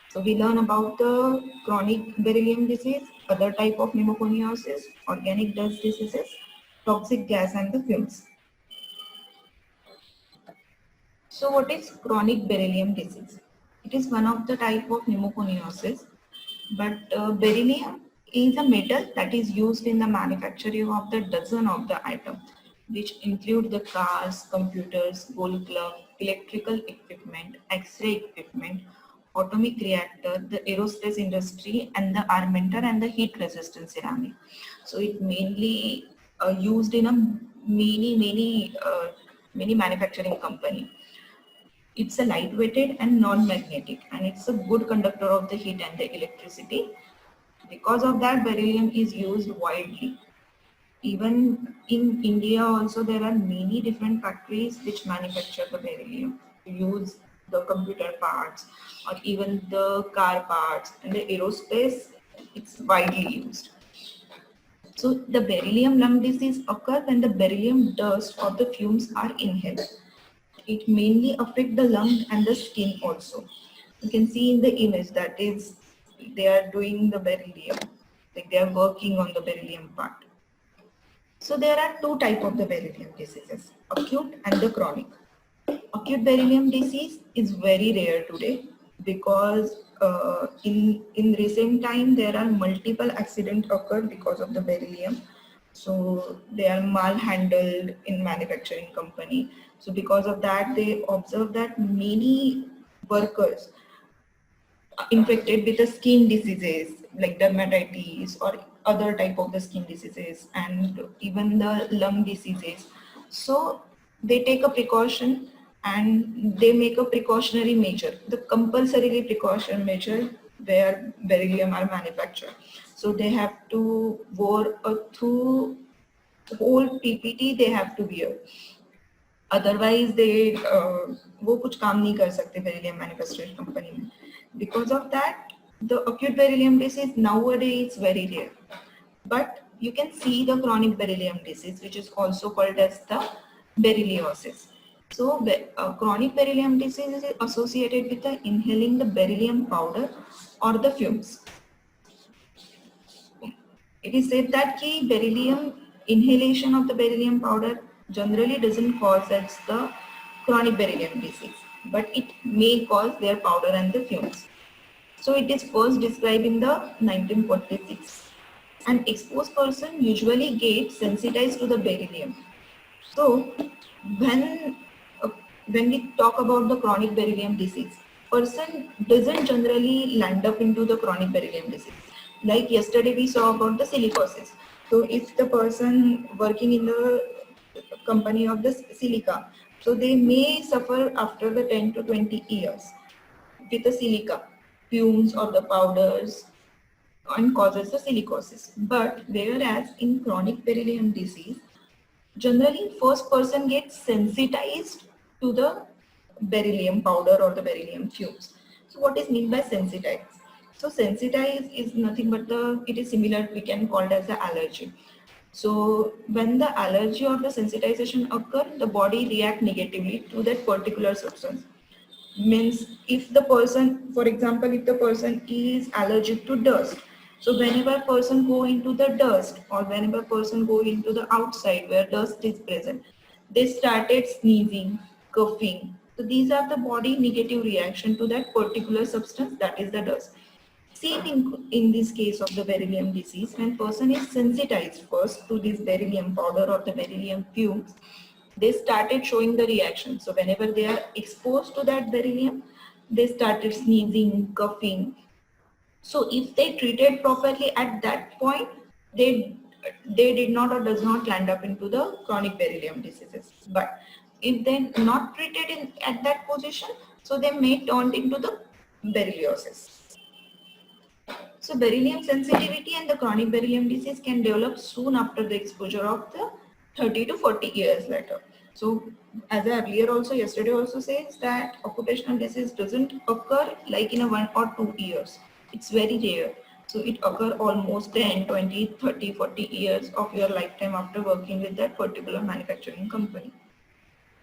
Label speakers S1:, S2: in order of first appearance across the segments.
S1: So we learn about the chronic beryllium disease, other type of pneumoconiosis, organic dust diseases, toxic gas and the fumes. So what is chronic beryllium disease? It is one of the type of pneumoconiosis, but beryllium is a metal that is used in the manufacturing of the dozen of the items, which include the cars, computers, gold glove, electrical equipment, X-ray equipment, atomic reactor, the aerospace industry, and the armature and the heat resistant ceramic. So it mainly used in a many manufacturing company. It's a lightweighted and non-magnetic, and it's a good conductor of the heat and the electricity. Because of that, beryllium is used widely. Even in India also there are many different factories which manufacture the beryllium to use the computer parts or even the car parts, and the aerospace, it's widely used. So the beryllium lung disease occurs when the beryllium dust or the fumes are inhaled. It mainly affects the lung and the skin also. You can see in the image that is they are doing the beryllium, like they are working on the beryllium part. So there are two types of the beryllium diseases, acute and the chronic. Acute beryllium disease is very rare today because in recent time there are multiple accidents occurred because of the beryllium. So they are mal-handled in manufacturing company. So because of that, they observe that many workers are infected with the skin diseases like dermatitis or other type of the skin diseases and even the lung diseases. So they take a precaution and they make a precautionary measure, the compulsory precaution measure where beryllium are manufactured. So they have to wear a through whole PPT they have to wear. Otherwise they वो कुछ काम नहीं कर सकते beryllium manufacturing company में. Because of that, the acute beryllium disease nowadays is very rare. But you can see the chronic beryllium disease, which is also called as the berylliosis. So chronic beryllium disease is associated with the inhaling the beryllium powder or the fumes. It is said that the beryllium inhalation of the beryllium powder generally doesn't cause as the chronic beryllium disease, but it may cause their powder and the fumes. So it is first described in the 1946. An exposed person usually gets sensitized to the beryllium. So when uh, when we talk about the chronic beryllium disease, person doesn't generally land up into the chronic beryllium disease. Like yesterday we saw about the silicosis. So if the person working in the company of the silica, so they may suffer after the 10 to 20 years with the silica fumes or the powders and causes the silicosis. But whereas in chronic beryllium disease, generally first person gets sensitized to the beryllium powder or the beryllium fumes. So what is meant by sensitized? So sensitized is nothing but it is similar, we can call it as the allergy. So when the allergy or the sensitization occur, the body react negatively to that particular substance. Means if the person, for example, if the person is allergic to dust, so whenever person go into the dust or whenever person go into the outside where dust is present, they started sneezing, coughing. So these are the body negative reaction to that particular substance, that is the dust. Same in this case of the beryllium disease, when person is sensitized first to this beryllium powder or the beryllium fumes, they started showing the reaction. So whenever they are exposed to that beryllium, they started sneezing, coughing. So if they treated properly at that point, they did not or does not land up into the chronic beryllium diseases. But if they not treated at that position, so they may turn into the berylliosis. So beryllium sensitivity and the chronic beryllium disease can develop soon after the exposure of the 30 to 40 years later. So as I earlier also yesterday also says that occupational disease doesn't occur like in a 1 or 2 years. It's very rare. So it occur almost 10, 20, 30, 40 years of your lifetime after working with that particular manufacturing company.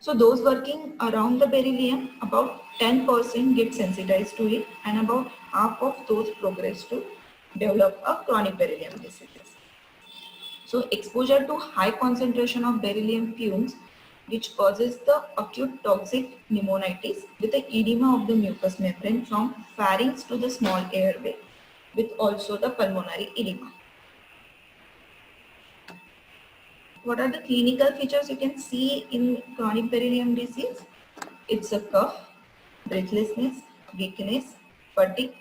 S1: So those working around the beryllium, about 10% get sensitized to it, and about half of those progress to develop a chronic beryllium diseases. So exposure to high concentration of beryllium fumes, which causes the acute toxic pneumonitis with the edema of the mucous membrane from pharynx to the small airway, with also the pulmonary edema. What are the clinical features you can see in chronic beryllium disease? It's a cough, breathlessness, weakness, fatigue,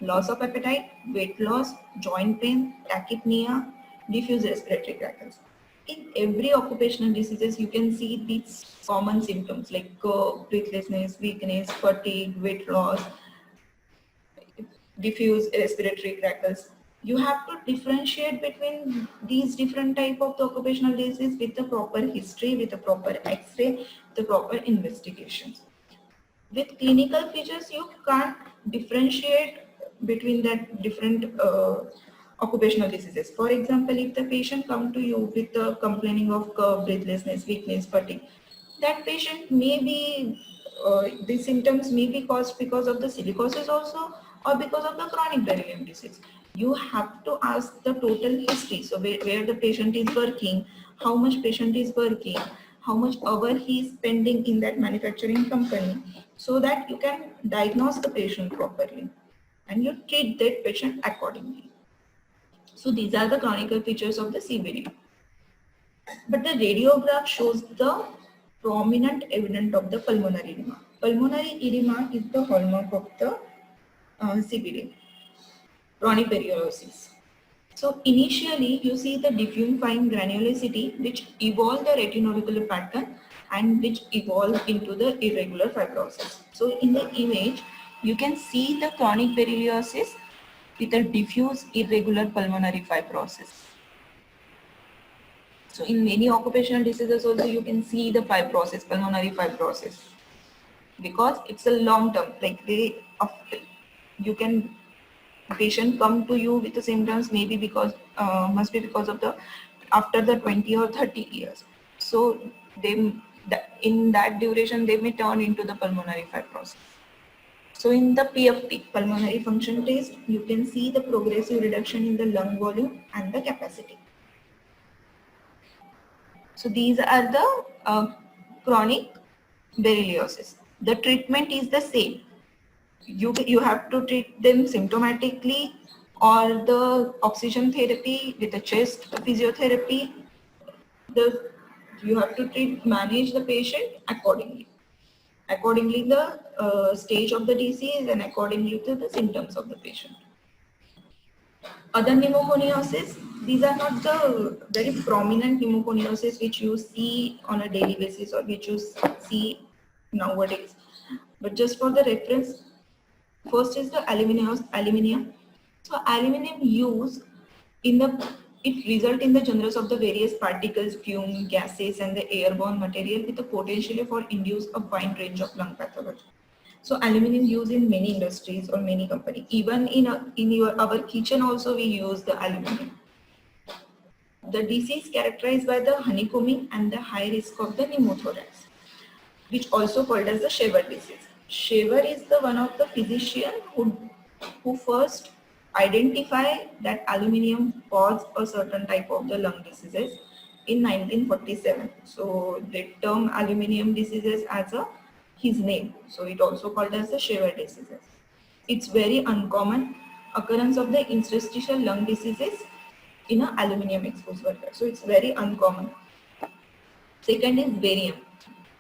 S1: loss of appetite, weight loss, joint pain, tachypnea, diffuse respiratory crackles. In every occupational diseases, you can see these common symptoms like cough, breathlessness, weakness, fatigue, weight loss, diffuse respiratory crackles. You have to differentiate between these different type of the occupational disease with the proper history, with the proper X-ray, the proper investigations. With clinical features, you can't differentiate between that different occupational diseases. For example, if the patient come to you with complaining of cough, breathlessness, weakness, fatigue, that patient may be, these symptoms may be caused because of the silicosis also, or because of the chronic beryllium disease. You have to ask the total history. So where the patient is working, how much patient is working, how much hour he is spending in that manufacturing company, so that you can diagnose the patient properly and you treat that patient accordingly. So these are the chronic features of the CBD. But the radiograph shows the prominent evidence of the pulmonary edema. Pulmonary edema is the hallmark of the CBD, chronic periodontitis. So initially you see the diffuse fine granulosity which evolve the retinoauricular pattern and which evolve into the irregular fibrosis. So in the image you can see the chronic berylliosis with a diffuse irregular pulmonary fibrosis. So in many occupational diseases also you can see the fibrosis, pulmonary fibrosis, because it's a long term, like you can, patient come to you with the symptoms maybe because must be because of the after the 20 or 30 years. So they in that duration they may turn into the pulmonary fibrosis. So in the PFT, pulmonary function test, you can see the progressive reduction in the lung volume and the capacity. So these are the chronic berylliosis. The treatment is the same. You have to treat them symptomatically, or the oxygen therapy with the chest physiotherapy. You have to manage the patient accordingly the stage of the disease and accordingly to the symptoms of the patient. Other pneumoconiosis, these are not the very prominent pneumoconiosis which you see on a daily basis or which you see nowadays. But just for the reference, first is the aluminium. So aluminium use in the, it result in the genres of the various particles, fume, gases and the airborne material with the potential for induce a wide range of lung pathology. So aluminium used in many industries or many companies. Even in our kitchen also we use the aluminium. The disease characterized by the honeycombing and the high risk of the pneumothorax, which also called as the Shaver disease. Shaver is the one of the physician who first identify that aluminium caused a certain type of the lung diseases in 1947. So they term aluminium diseases as his name. So it also called as the Shaver diseases. It's very uncommon occurrence of the interstitial lung diseases in an aluminium exposed worker. So it's very uncommon. Second is barium.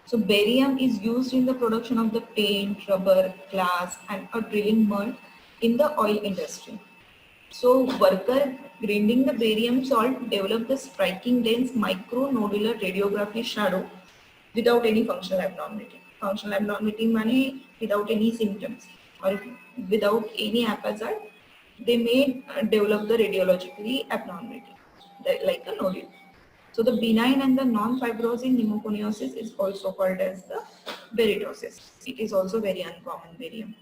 S1: So barium is used in the production of the paint, rubber, glass and a drilling mud in the oil industry. So worker grinding the barium salt develop the striking dense micronodular radiography shadow without any functional abnormality. Functional abnormality means without any symptoms or without any episode, they may develop the radiologically abnormality like a nodule. So the benign and the non-fibrosing pneumoconiosis is also called as the barydosis. It is also very uncommon barium.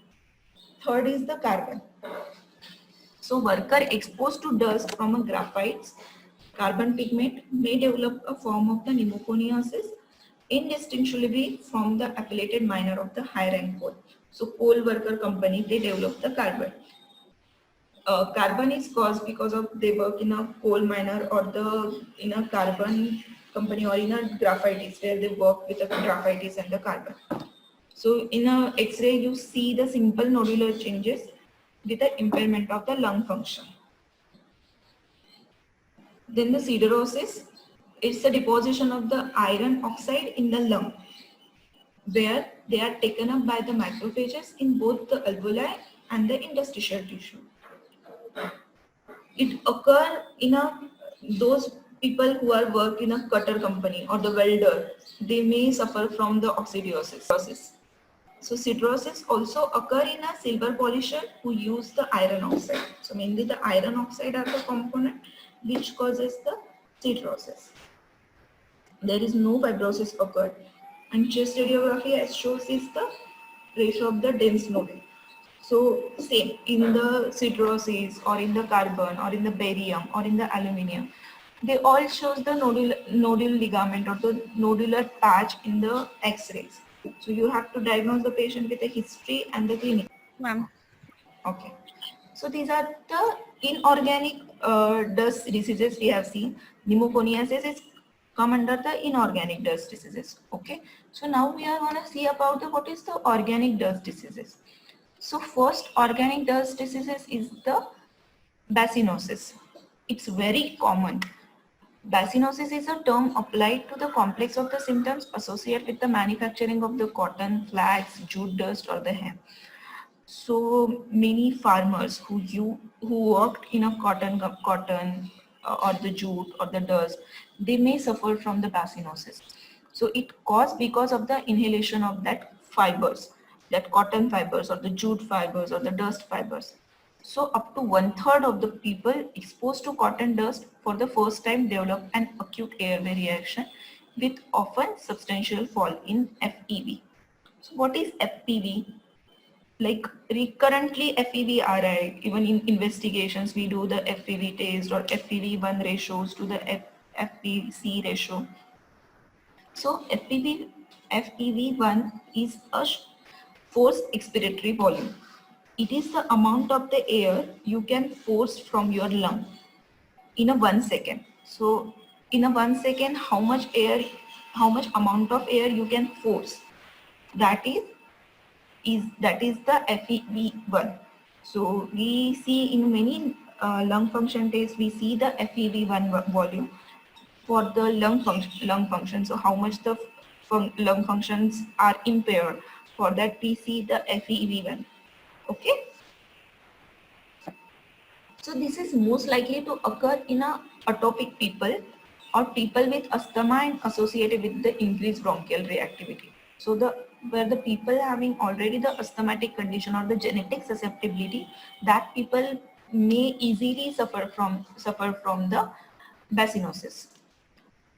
S1: Third is the carbon. So worker exposed to dust from a graphites, carbon pigment may develop a form of the pneumoconiosis indistinguishably from the affiliated miner of the high rank coal. So coal worker company, they develop the carbon. Carbon is caused because of they work in a coal miner or the in a carbon company or in a graphites where they work with the graphites and the carbon. So in a X-ray you see the simple nodular changes with the impairment of the lung function. Then the siderosis, it's the deposition of the iron oxide in the lung, where they are taken up by the macrophages in both the alveoli and the interstitial tissue. It occur in those people who are work in a cutter company or the welder, they may suffer from the oxidiosis. So siderosis also occur in a silver polisher who use the iron oxide. So mainly the iron oxide are the component which causes the siderosis. There is no fibrosis occurred, and chest radiography as shows is the ratio of the dense nodule. So same in the siderosis or in the carbon or in the barium or in the aluminium, they all shows the nodule ligament or the nodular patch in the X-rays. So you have to diagnose the patient with a history and the clinic.
S2: Ma'am.
S1: Okay. So these are the inorganic dust diseases we have seen. Pneumoconiasis is come under the inorganic dust diseases. Okay. So now we are going to see about the what is the organic dust diseases. So first organic dust diseases is the bacinosis. It's very common. Bacinosis is a term applied to the complex of the symptoms associated with the manufacturing of the cotton, flax, jute dust or the hemp. So many farmers who worked in a cotton or the jute or the dust, they may suffer from the bacinosis. So it caused because of the inhalation of that fibers, that cotton fibers or the jute fibers or the dust fibers. So up to 1/3 of the people exposed to cotton dust for the first time develop an acute airway reaction with often substantial fall in FEV. So what is FEV? Like recurrently FEV-RI, even in investigations we do the FEV test or FEV1 ratios to the FEV-C ratio. So FEV1 is a forced expiratory volume. It is the amount of the air you can force from your lung in a 1 second. So in a 1 second, how much amount of air you can force, that is the FEV1. So we see in many lung function tests, we see the FEV1 volume for the lung function. So how much the lung functions are impaired, for that we see the FEV1. Okay. So this is most likely to occur in atopic people or people with asthma and associated with the increased bronchial reactivity. So where the people having already the asthmatic condition or the genetic susceptibility, that people may easily suffer from the bacinosis.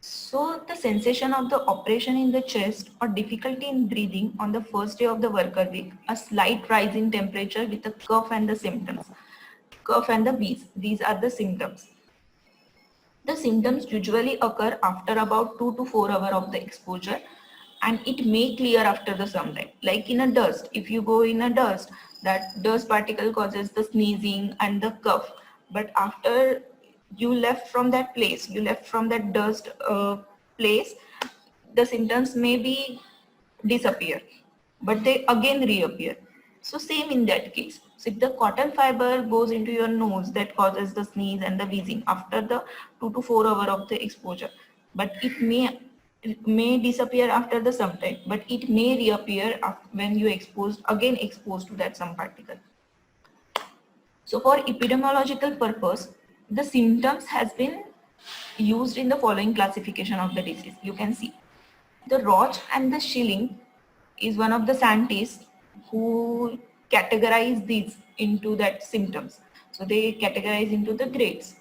S1: So the sensation of the operation in the chest or difficulty in breathing on the first day of the worker week, a slight rise in temperature with a cough and the symptoms. Cough and the wheeze, these are the symptoms. The symptoms usually occur after about 2 to 4 hours of the exposure, and it may clear after the some time. Like in a dust, if you go in a dust, that dust particle causes the sneezing and the cough. But after you left from that place, you left from that dust place, the symptoms may be disappear, but they again reappear. So same in that case. So if the cotton fiber goes into your nose, that causes the sneeze and the wheezing after the 2 to 4 hours of the exposure. But it may disappear after the some time, but it may reappear when you exposed to that some particle. So for epidemiological purpose, the symptoms has been used in the following classification of the disease. You can see the Roche and the Schilling is one of the scientists who categorize these into that symptoms. So they categorize into the grades.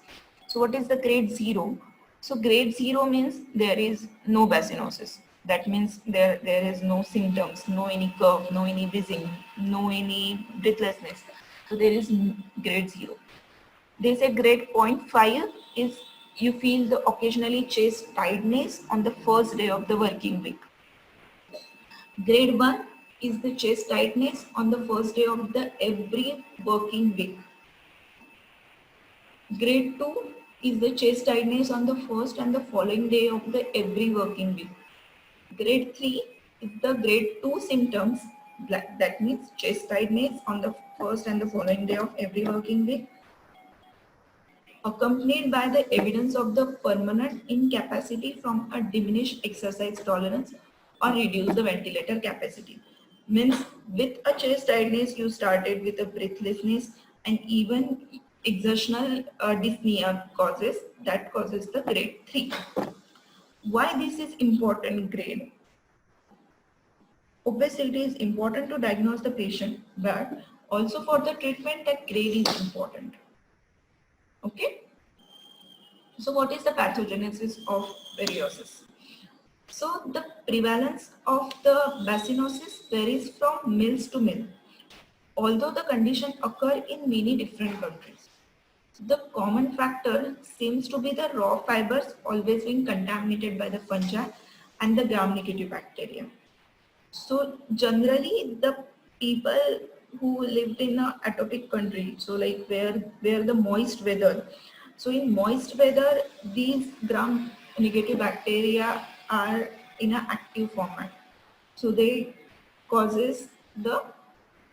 S1: So what is the grade 0? So grade 0 means there is no bacinosis. That means there is no symptoms, no any cough, no any wheezing, no any breathlessness. So there is grade 0. They say grade 0.5 is you feel the occasionally chest tightness on the first day of the working week. Grade 1 is the chest tightness on the first day of the every working week. Grade 2 is the chest tightness on the first and the following day of the every working week. Grade 3 is the grade 2 symptoms, that means chest tightness on the first and the following day of every working week, accompanied by the evidence of the permanent incapacity from a diminished exercise tolerance or reduce the ventilator capacity. Means with a chest tightness you started with a breathlessness and even exertional dyspnea causes the grade 3. Why this is important grade? Obviously, it is important to diagnose the patient, but also for the treatment that grade is important. Okay. So what is the pathogenesis of variosis? So the prevalence of the bacinosis varies from mills to mill, although the condition occur in many different countries. The common factor seems to be the raw fibers always being contaminated by the fungi and the gram-negative bacteria. So generally the people who lived in a atopic country, so like where the moist weather, so in moist weather these gram negative bacteria are in an active format, so they causes the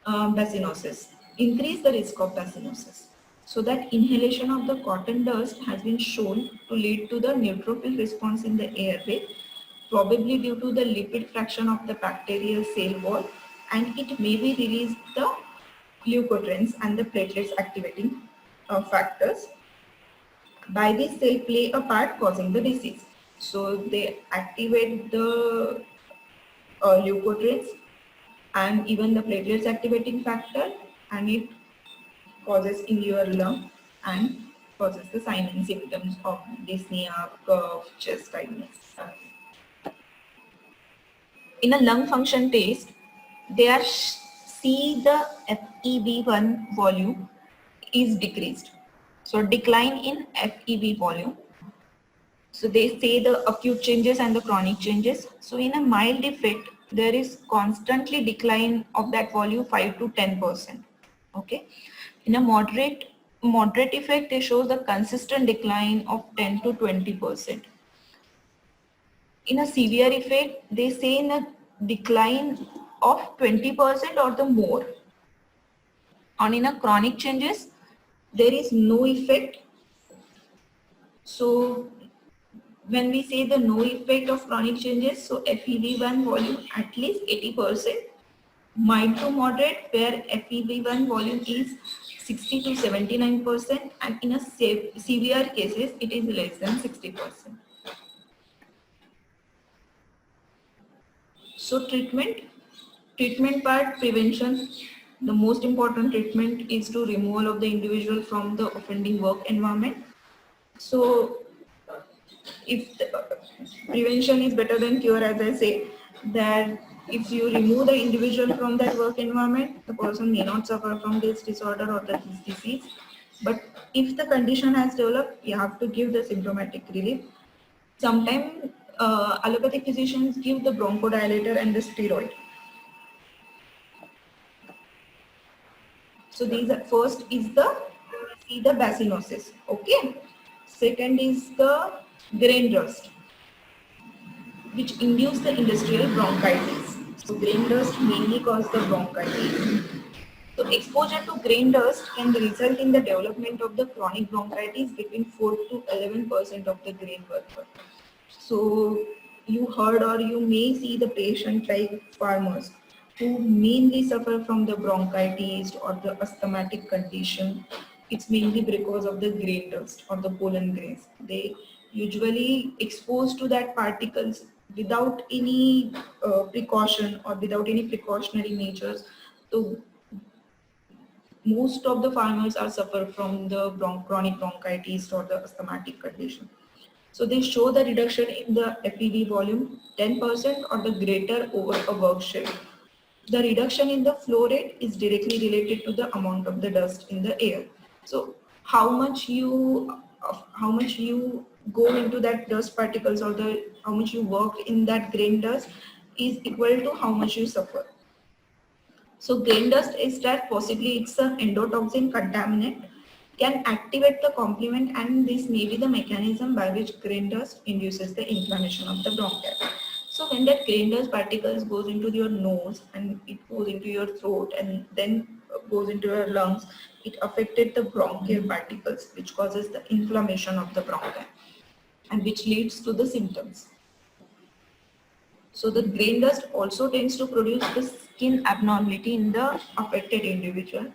S1: bacinosis, increase the risk of bacinosis. So that inhalation of the cotton dust has been shown to lead to the neutrophil response in the airway, probably due to the lipid fraction of the bacterial cell wall, and it may be released the leukotrienes and the platelets activating factors. By this cell play a part causing the disease. So they activate the leukotrienes and even the platelets activating factor, and it causes in your lung and causes the signs and symptoms of dyspnea, cough, chest tightness. In a lung function test, they are see the FEV1 volume is decreased. So decline in FEV volume. So they say the acute changes and the chronic changes. So in a mild effect, there is constantly decline of that volume 5 to 10%. Okay. In a moderate effect, they show the consistent decline of 10 to 20%. In a severe effect, they say in a decline of 20% or the more. And in a chronic changes, there is no effect. So when we say the no effect of chronic changes, so FEV1 volume at least 80%, mild to moderate where FEV1 volume is 60 to 79%, and in a severe cases it is less than 60%. So treatment part, prevention. The most important treatment is to removal of the individual from the offending work environment. So if prevention is better than cure, as I say, that if you remove the individual from that work environment, the person may not suffer from this disorder or this disease. But if the condition has developed, you have to give the symptomatic relief. Sometimes allopathic physicians give the bronchodilator and the steroid. So these are, first is the bacinosis. Okay. Second is the grain rust, which induce the industrial bronchitis. So grain dust mainly cause the bronchitis. So exposure to grain dust can result in the development of the chronic bronchitis between 4 to 11% of the grain worker. So you heard or you may see the patient like farmers who mainly suffer from the bronchitis or the asthmatic condition. It's mainly because of the grain dust or the pollen grains. They usually exposed to that particles without any precaution or without any precautionary measures. So most of the farmers are suffer from the chronic bronchitis or the asthmatic condition. So they show the reduction in the FEV volume 10% or the greater over a work shift. The reduction in the flow rate is directly related to the amount of the dust in the air. So how much you go into that dust particles or how much you work in that grain dust is equal to how much you suffer. So grain dust extract, possibly it's an endotoxin contaminant, can activate the complement, and this may be the mechanism by which grain dust induces the inflammation of the bronchi. So when that grain dust particles goes into your nose and it goes into your throat and then goes into your lungs, it affected the bronchial particles, which causes the inflammation of the bronchi and which leads to the symptoms. So the grain dust also tends to produce the skin abnormality in the affected individual.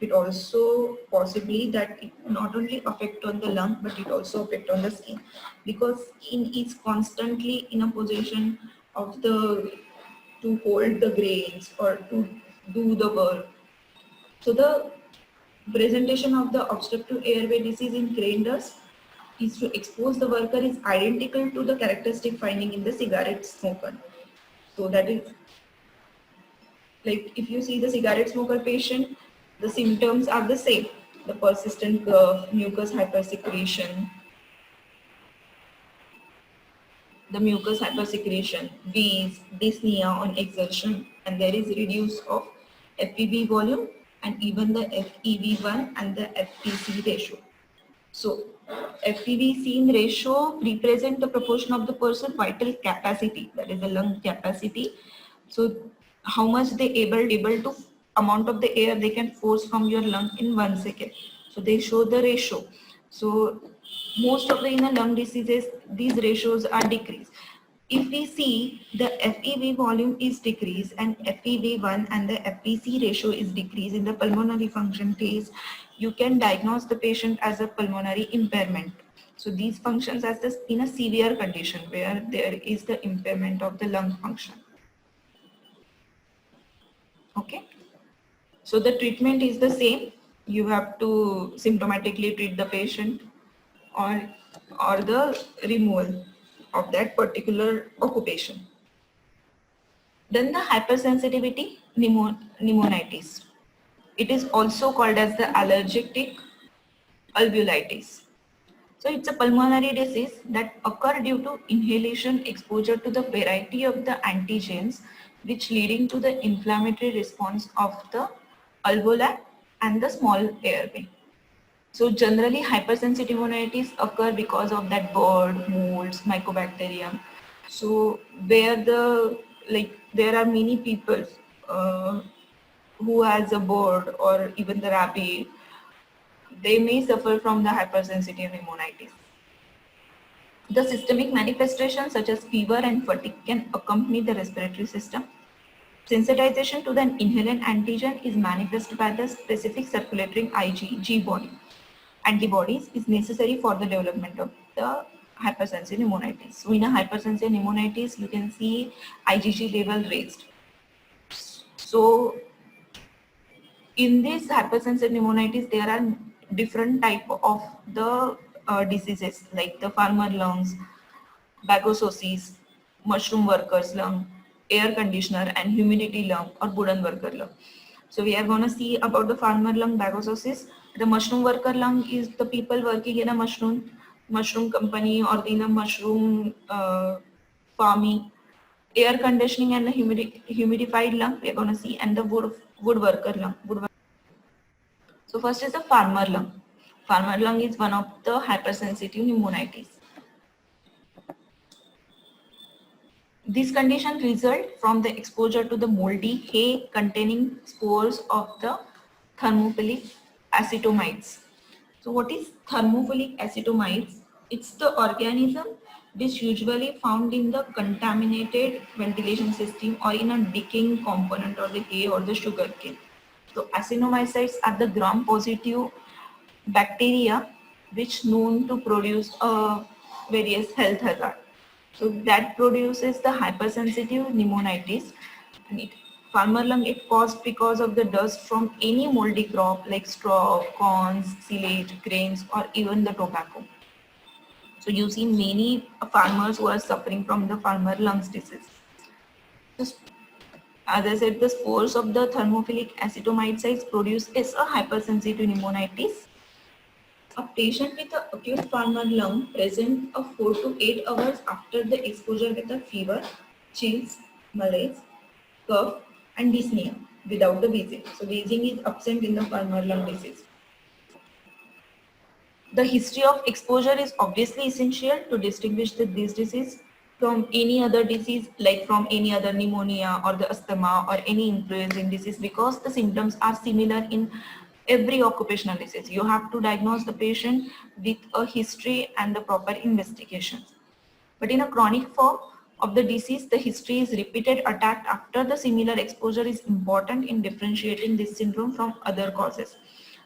S1: It also possibly that it not only affect on the lung, but it also affect on the skin, because skin is constantly in a position of the to hold the grains or to do the work. So the presentation of the obstructive airway disease in grain dust is to expose the worker is identical to the characteristic finding in the cigarette smoker. So that is like if you see the cigarette smoker patient, the symptoms are the same. The persistent cough, mucus hypersecretion, wheeze, dyspnea on exertion, and there is reduce of FEV volume and even the FEV1 and the FPC ratio. So FEV-seen ratio represent the proportion of the person vital capacity, that is the lung capacity. So how much they able to amount of the air they can force from your lung in 1 second. So they show the ratio. So most of the inner lung diseases, these ratios are decreased. If we see the FEV volume is decreased and FEV1 and the FPC ratio is decreased in the pulmonary function test, you can diagnose the patient as a pulmonary impairment. So these functions as this in a severe condition where there is the impairment of the lung function. Okay. So the treatment is the same. You have to symptomatically treat the patient or the removal of that particular occupation. Then the hypersensitivity pneumonitis. It is also called as the allergic alveolitis. So it's a pulmonary disease that occur due to inhalation exposure to the variety of the antigens, which leading to the inflammatory response of the alveoli and the small airway. So generally hypersensitive pneumonitis occur because of that bird, molds, mycobacterium. So where there are many people who has a bird or even the rabbit, they may suffer from the hypersensitive pneumonitis. The systemic manifestations such as fever and fatigue can accompany the respiratory system. Sensitization to the inhalant antigen is manifested by the specific circulating IgG body. Antibodies is necessary for the development of the hypersensitive pneumonitis. So in a hypersensitive pneumonitis, you can see IgG level raised. So in this hypersensitive pneumonitis, there are different type of the diseases like the farmer lungs, baghosis, mushroom workers lung, air conditioner and humidity lung or wooden worker lung. So we are going to see about the farmer lung baghosis. The mushroom worker lung is the people working in a mushroom company or in a mushroom farming. Air conditioning and the humidified lung we are going to see, and the wood worker lung. So first is the farmer lung. Farmer lung is one of the hypersensitive pneumonitis. This condition result from the exposure to the moldy hay containing spores of the thermophilic acetomites. So what is thermophilic acetomites? It's the organism which usually found in the contaminated ventilation system or in a decaying component of the hay or the sugarcane. So actinomycetes are the gram-positive bacteria which known to produce various health hazard. So that produces the hypersensitive pneumonitis. And farmer lung it caused because of the dust from any moldy crop like straw, corns, silage, grains or even the tobacco. So you see many farmers who are suffering from the farmer lungs disease. As I said, the spores of the thermophilic acetomites produce is a hypersensitive pneumonitis. A patient with an acute farmer lung present 4 to 8 hours after the exposure with a fever, chills, malaise, cough, and dyspnea without the wheezing. So wheezing is absent in the pulmonary lung disease. The history of exposure is obviously essential to distinguish this disease from any other disease, like from any other pneumonia or the asthma or any influenzal disease, because the symptoms are similar in every occupational disease. You have to diagnose the patient with a history and the proper investigations. But in a chronic form of the disease, the history is repeated attack after the similar exposure is important in differentiating this syndrome from other causes.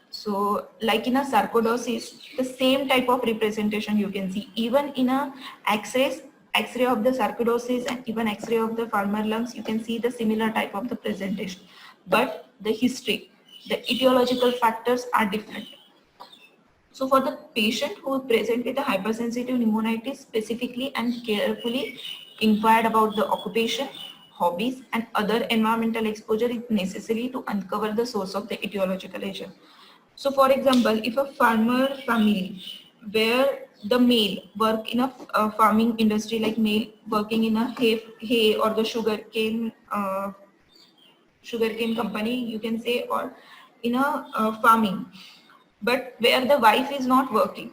S1: So like in a sarcoidosis, the same type of representation you can see even in a X-ray of the sarcoidosis and even X-ray of the pulmonary lungs, you can see the similar type of the presentation. But the history, the etiological factors are different. So for the patient who present with a hypersensitive pneumonitis, specifically and carefully inquired about the occupation, hobbies and other environmental exposure is necessary to uncover the source of the etiological agent. So for example, if a farmer family where the male work in a farming industry, like male working in a hay or the sugarcane company, you can say, or in a farming, but where the wife is not working.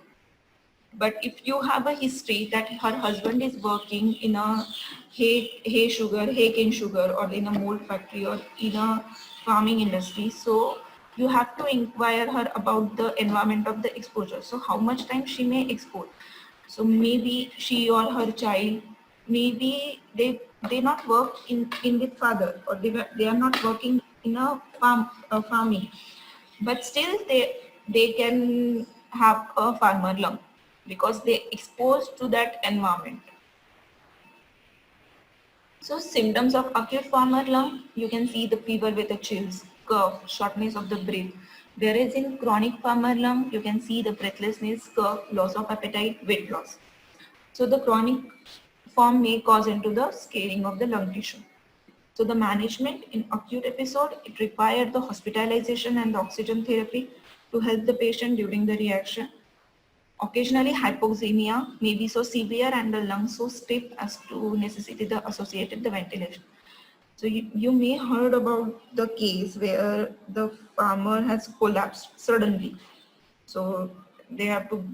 S1: But if you have a history that her husband is working in a hay cane sugar, or in a mold factory, or in a farming industry, so you have to inquire her about the environment of the exposure. So how much time she may expose. So maybe she or her child, maybe they not work in with father, or they are not working in a farming, but still they can have a farmer lung because they exposed to that environment. So symptoms of acute farmer lung, you can see the fever with the chills, cough, shortness of the breath. Whereas in chronic farmer lung, you can see the breathlessness, cough, loss of appetite, weight loss. So the chronic form may cause into the scarring of the lung tissue. So the management in acute episode, it required the hospitalization and the oxygen therapy to help the patient during the reaction. Occasionally, hypoxemia may be so severe and the lungs so stiff as to necessitate the associated the ventilation. So you may heard about the case where the farmer has collapsed suddenly. So they have to,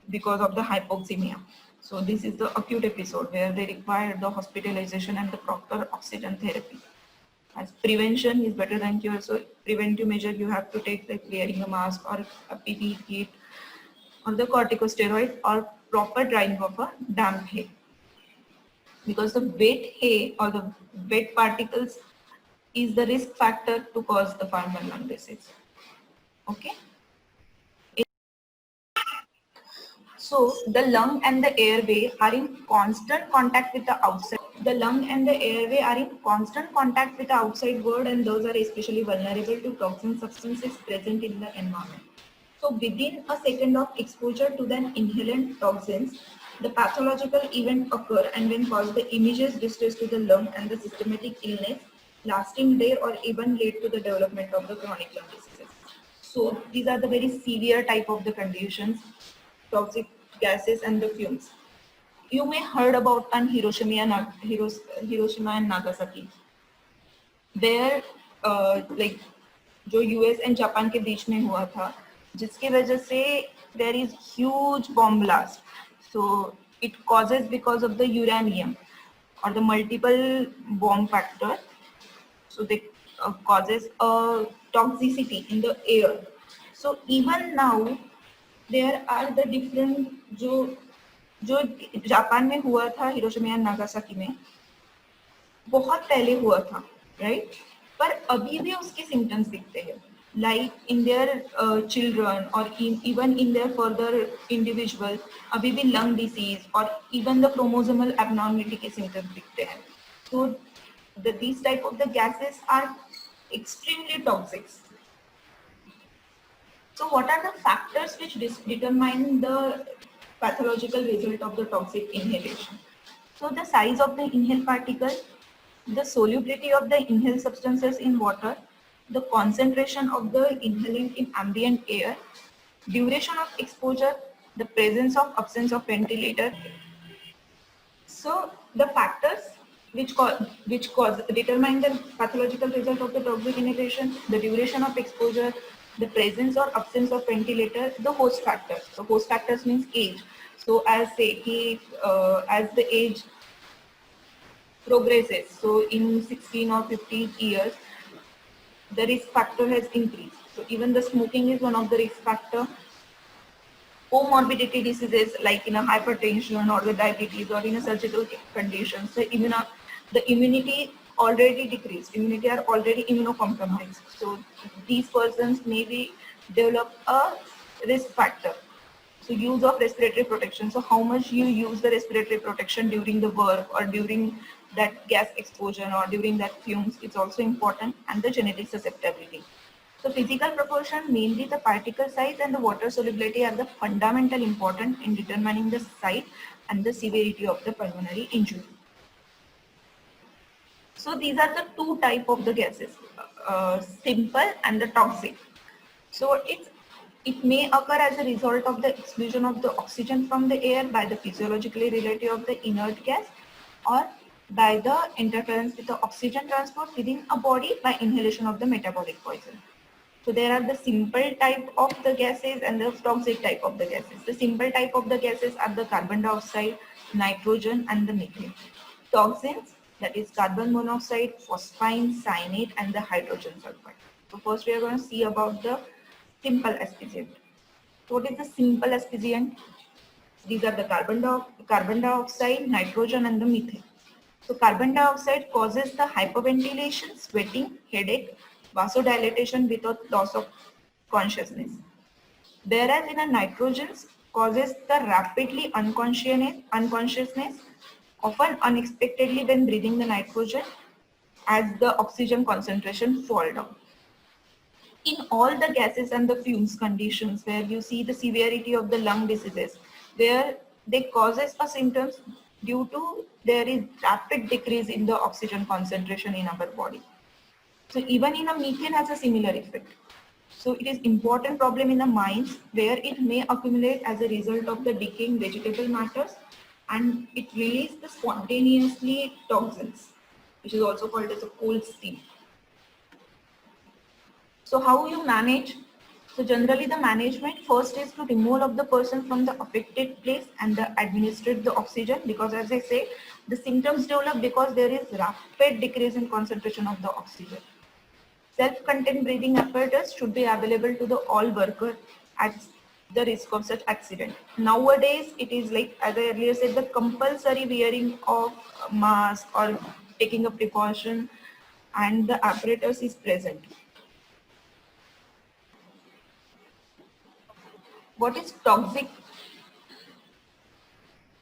S1: because of the hypoxemia. So this is the acute episode where they require the hospitalization and the proper oxygen therapy. As prevention is better than cure, so preventive measure you have to take, like wearing a mask or a PPE kit, or the corticosteroid, or proper drying of a damp hay. Because the wet hay or the wet particles is the risk factor to cause the farmer lung disease. Okay. So the lung and the airway are in constant contact with the outside. The lung and the airway are in constant contact with the outside world, and those are especially vulnerable to toxin substances present in the environment. So within a second of exposure to the inhalant toxins, the pathological event occur and when cause the immediate distress to the lung and the systematic illness lasting there or even lead to the development of the chronic lung diseases. So these are the very severe type of the conditions, toxic gases and the fumes. You may heard about Hiroshima and Nagasaki, where like जो US and Japan के बीच में हुआ था, जिसकी वजह से there is huge bomb blast. So it causes because of the uranium or the multiple bomb factor. So they causes a toxicity in the air. So even now there are the different जो Japan में हुआ था Hiroshima and Nagasaki में बहुत पहले हुआ था, right? पर अभी भी उसके सिम्टम्स दिखते हैं, लाइक इन देयर चिल्ड्रन और even in their further individual अभी भी लंग डिसीज और इवन द क्रोमोसोमल एबनॉर्मलिटी के सिम्टम्स दिखते हैं. So these type of the gases are extremely toxic. So what are the factors which determine the pathological result of the toxic inhalation? So the size of the inhaled particle, the solubility of the inhaled substances in water, the concentration of the inhalant in ambient air, duration of exposure, the presence of absence of ventilator. So the factors which cause determine the pathological result of the toxic inhalation, the duration of exposure, the presence or absence of ventilator, the host factors. So host factors means age. So as say as the age progresses, so in 16 or 15 years, the risk factor has increased. So even the smoking is one of the risk factor. Comorbidity diseases like in a hypertension or the diabetes or in a surgical condition, so the immunity already decreased, immunity are already immunocompromised. So these persons maybe develop a risk factor. So use of respiratory protection. So how much you use the respiratory protection during the work or during that gas exposure or during that fumes, it's also important, and the genetic susceptibility. So physical proportion, mainly the particle size and the water solubility are the fundamental important in determining the site and the severity of the pulmonary injury. So these are the two type of the gases, simple and the toxic. So it may occur as a result of the exclusion of the oxygen from the air by the physiologically relative of the inert gas, or by the interference with the oxygen transport within a body by inhalation of the metabolic poison. So there are the simple type of the gases and the toxic type of the gases. The simple type of the gases are the carbon dioxide, nitrogen and the methane. Toxins, that is carbon monoxide, phosphine, cyanide and the hydrogen sulfide. So first we are going to see about the simple asphyxiant. So what is the simple asphyxiant? These are the carbon dioxide, nitrogen and the methane. So carbon dioxide causes the hyperventilation, sweating, headache, vasodilatation without loss of consciousness. Whereas in a nitrogen causes the rapidly unconsciousness, often unexpectedly when breathing the nitrogen as the oxygen concentration fall down. In all the gases and the fumes conditions where you see the severity of the lung diseases, where they causes a symptoms due to there is rapid decrease in the oxygen concentration in our body. So even in a methane has a similar effect. So it is important problem in the mines where it may accumulate as a result of the decaying vegetable matters, and it releases the spontaneously toxins, which is also called as a coal steam. So how you manage? So generally the management first is to remove of the person from the affected place and administrate the oxygen, because as I say, the symptoms develop because there is rapid decrease in concentration of the oxygen. Self-contained breathing apparatus should be available to the all worker at the risk of such accident. Nowadays it is like, as I earlier said, the compulsory wearing of mask or taking a precaution, and the apparatus is present. What is toxic?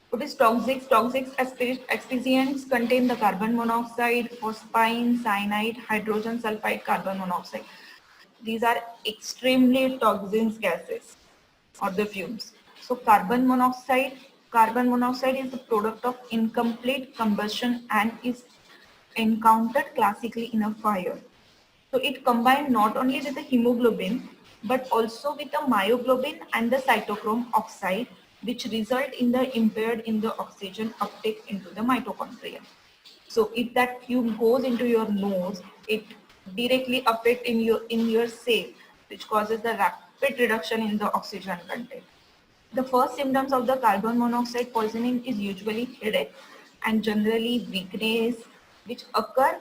S1: What is toxic? Toxic asphyxiants contain the carbon monoxide, phosphine, cyanide, hydrogen sulfide, carbon monoxide. These are extremely toxic gases or the fumes. So carbon monoxide is the product of incomplete combustion and is encountered classically in a fire. So it combined not only with the hemoglobin but also with the myoglobin and the cytochrome oxide, which result in the impaired in the oxygen uptake into the mitochondria. So if that fume goes into your nose, it directly affects in your cell, which causes the rapid reduction in the oxygen content. The first symptoms of the carbon monoxide poisoning is usually headache and generally weakness, which occur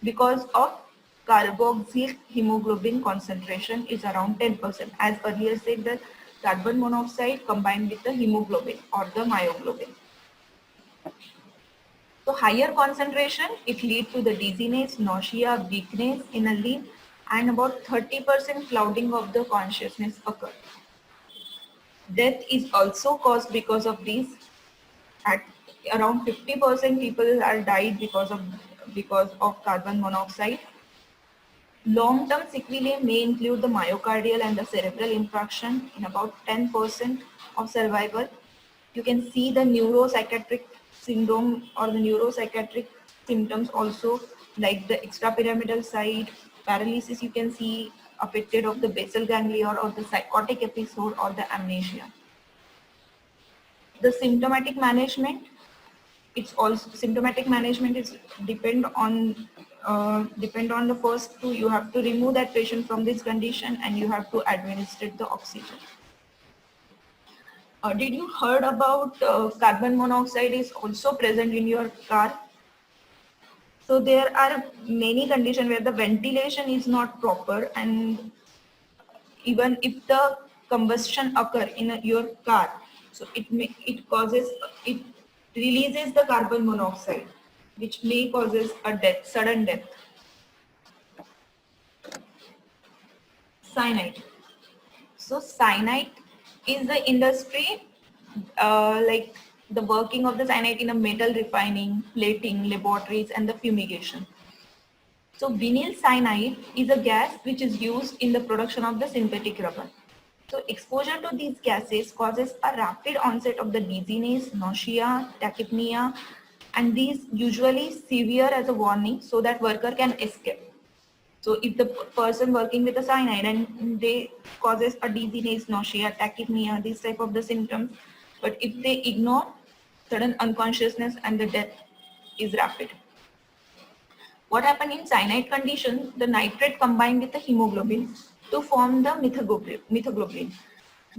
S1: because of carboxyl hemoglobin concentration is around 10%. As earlier said, the carbon monoxide combined with the hemoglobin or the myoglobin. So higher concentration, it leads to the dizziness, nausea, weakness in a limb, and about 30% clouding of the consciousness occur. Death is also caused because of these. At around 50% people are died because of carbon monoxide. Long-term sequelae may include the myocardial and the cerebral infarction in about 10% of survival. You can see the neuropsychiatric syndrome or the neuropsychiatric symptoms also, like the extrapyramidal side paralysis. You can see affected of the basal ganglia or the psychotic episode or the amnesia. The symptomatic management, it's also symptomatic management is depend on the first two. You have to remove that patient from this condition and you have to administer the oxygen. Did you heard about carbon monoxide is also present in your car? So there are many conditions where the ventilation is not proper, and even if the combustion occur in your car, so it releases the carbon monoxide, which may causes a death, sudden death. Cyanide. So cyanide is the industry, like the working of the cyanide in a metal refining, plating, laboratories, and the fumigation. So vinyl cyanide is a gas which is used in the production of the synthetic rubber. So exposure to these gases causes a rapid onset of the dizziness, nausea, tachypnea, and these usually severe as a warning so that worker can escape. So if the person working with the cyanide and they causes a dizziness, nausea, tachypnea, these type of the symptoms, but if they ignore, sudden unconsciousness and the death is rapid. What happened in cyanide condition, the nitrate combined with the hemoglobin to form the methaglobin,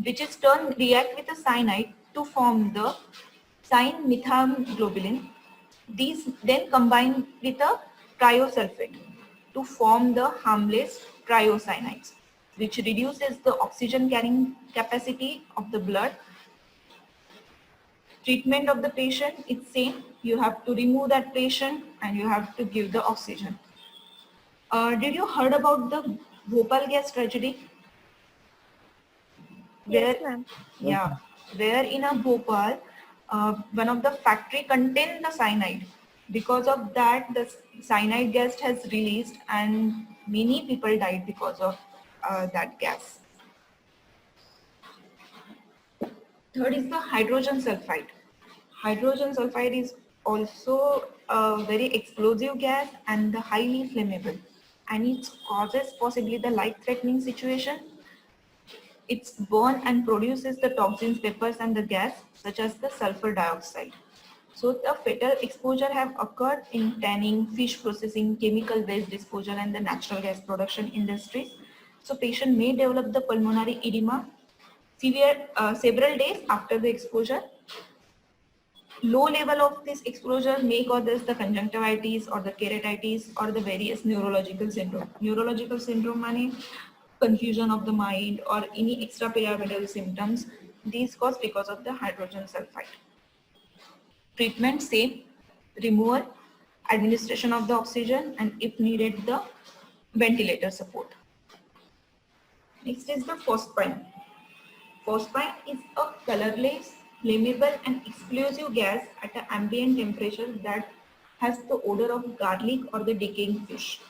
S1: which is turn react with the cyanide to form the cyan-methaglobulin. These then combine with a cryosulfate to form the harmless cryocyanides, which reduces the oxygen carrying capacity of the blood. Treatment of the patient is same. You have to remove that patient and you have to give the oxygen. Did you heard about the Bhopal gas tragedy?
S2: Yes, ma'am.
S1: Yeah, where in a Bhopal, one of the factory contained the cyanide. Because of that, the cyanide gas has released and many people died because of that gas. Third is the hydrogen sulfide. Hydrogen sulfide is also a very explosive gas and highly flammable, and it causes possibly the life-threatening situation. It's born and produces the toxins, vapors, and the gas such as the sulfur dioxide. So the fatal exposure have occurred in tanning, fish processing, chemical waste disposal, and the natural gas production industries. So patient may develop the pulmonary edema several days after the exposure. Low level of this exposure may cause the conjunctivitis or the keratitis or the various neurological syndrome. Neurological syndrome means confusion of the mind or any extrapyramidal symptoms. These cause because of the hydrogen sulfide. Treatment same, removal, administration of the oxygen, and if needed the ventilator support. Next is the phosphine. Phosphine is a colorless, flammable and explosive gas at an ambient temperature that has the odor of garlic or the decaying fish.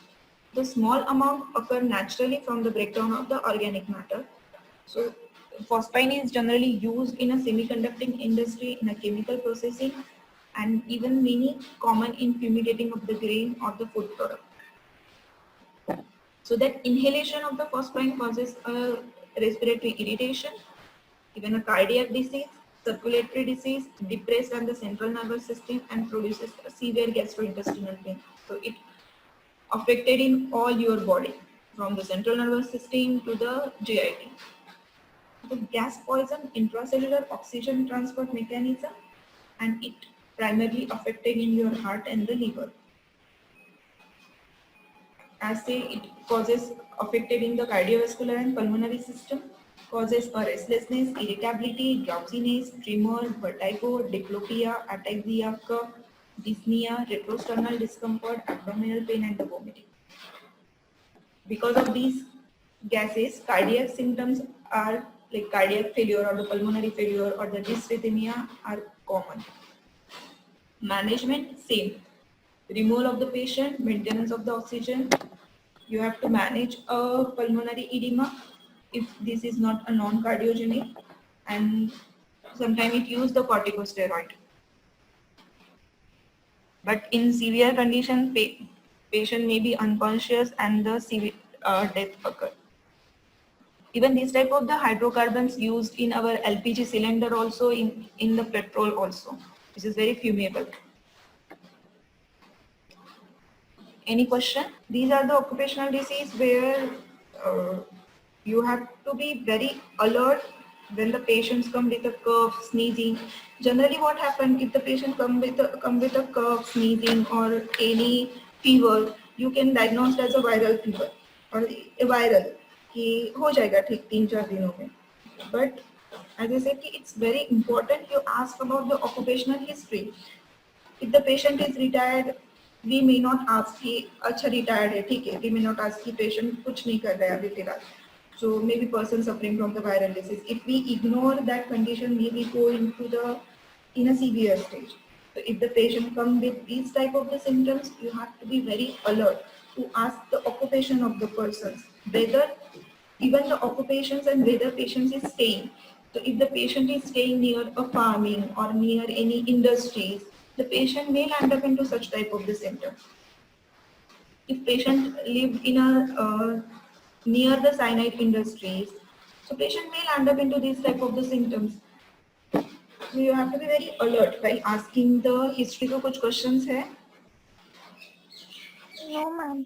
S1: The small amount occur naturally from the breakdown of the organic matter. So phosphine is generally used in a semiconducting industry, in a chemical processing, and even many common in fumigating of the grain or the food product. So that inhalation of the phosphine causes a respiratory irritation, even a cardiac disease, circulatory disease, depressed on the central nervous system, and produces a severe gastrointestinal pain. So it affected in all your body, from the central nervous system to the GIT. The gas poison intracellular oxygen transport mechanism, and it primarily affected in your heart and the liver. As say, it causes affected in the cardiovascular and pulmonary system, causes a restlessness, irritability, drowsiness, tremor, vertigo, diplopia, ataxia, cough, dyspnea, retrosternal discomfort, abdominal pain, and the vomiting. Because of these gases, cardiac symptoms are like cardiac failure or the pulmonary failure or the dysrhythmia are common. Management, same. Removal of the patient, maintenance of the oxygen. You have to manage a pulmonary edema if this is not a non-cardiogenic, and sometimes it use the corticosteroid. But in severe condition, patient may be unconscious and the severe death occur. Even this type of the hydrocarbons used in our LPG cylinder also in the petrol also, which is very flammable. Any question? These are the occupational disease where you have to be very alert when the patients come with a cough, sneezing. Generally, what happens if the patient come with a cough, sneezing, or any fever, you can diagnose as a viral fever or a viral कि हो जाएगा ठीक 3-4 दिनों में. But as I said, it's very important you ask about the occupational history. If the patient is retired, we may not ask कि अच्छा retired है ठीक है. We may not ask कि patient कुछ नहीं कर रहा है अभी फिलहाल. So maybe person suffering from the viral disease. If we ignore that condition, maybe go in a severe stage. So if the patient come with these type of the symptoms, you have to be very alert to ask the occupation of the persons, whether even the occupations and whether patient is staying. So if the patient is staying near a farming or near any industries, the patient may land up into such type of the symptoms. If patient live in a near the cyanide industries, so patient may land up into these type of the symptoms. So you have to be very alert while asking the history को कुछ questions है?
S2: No, ma'am.